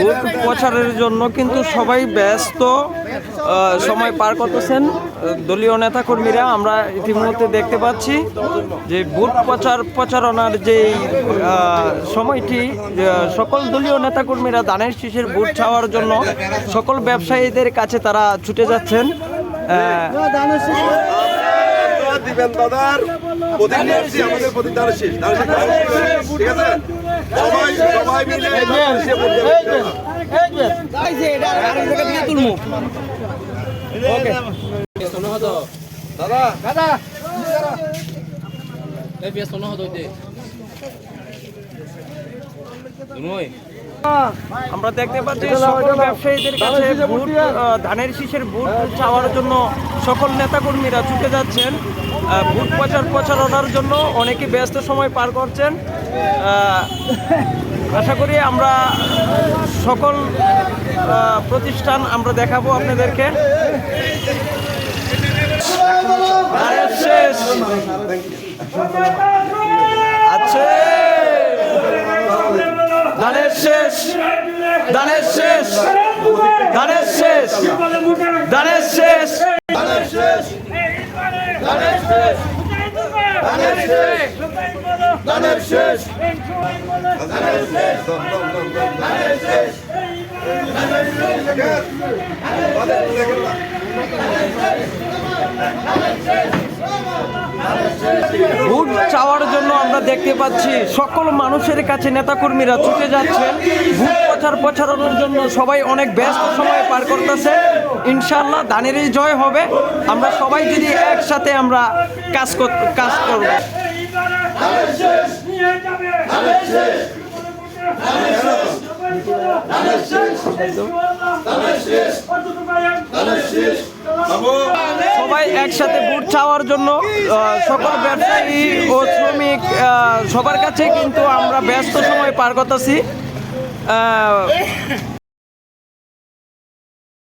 Vote প্রচারের জন্য কিন্তু সবাই ব্যস্ত সময় পার করতেছেন দলীয় নেতাকর্মীরা। আমরা ইতিমধ্যে দেখতে পাচ্ছি যে ভোট প্রচারণার যে সময়টি সকল দলীয় নেতাকর্মীরা ধানের শীষের ভোট চাওয়ার জন্য সকল ব্যবসায়ীদের কাছে তারা ছুটে যাচ্ছেন। দিবেন দাদার আমাদের প্রতি ধানের শীষ, ঠিক আছে? সবাই মিলে আমরা দেখতে পাচ্ছি সকল ব্যবসায়ীদের কাছে ভোট ধানের শীষের ভোট চাওয়ার জন্য সকল নেতাকর্মীরা ছুটে যাচ্ছেন ভোট প্রচারণার জন্য। অনেকে ব্যস্ত সময় পার করছেন। আশা করি আমরা সকল প্রতিষ্ঠান আমরা দেখাবো আপনাদেরকে। আছে ধানের শেষ, ধানের শেষ, ধানের শেষ, ধানের শেষ, ধানের শেষ, ধানের শেষ, ধানের শেষ, ধানের শেষ, ধানের শেষ, ভোট চাওয়ার জন্য আমরা দেখতে পাচ্ছি সকল মানুষের কাছে নেতাকর্মীরা ছুটে যাচ্ছেন ভোট প্রচারণার জন্য। সবাই অনেক ব্যস্ত সময় পার করতেছে। ইনশাআল্লাহ ধানেরই জয় হবে। আমরা সবাই যদি একসাথে আমরা কাজ করব। সবাই একসাথে ভোট চাওয়ার জন্য সকল ব্যবসায়ী ও শ্রমিক সবার কাছে কিন্তু আমরা ব্যস্ত সময় পার করতেছি।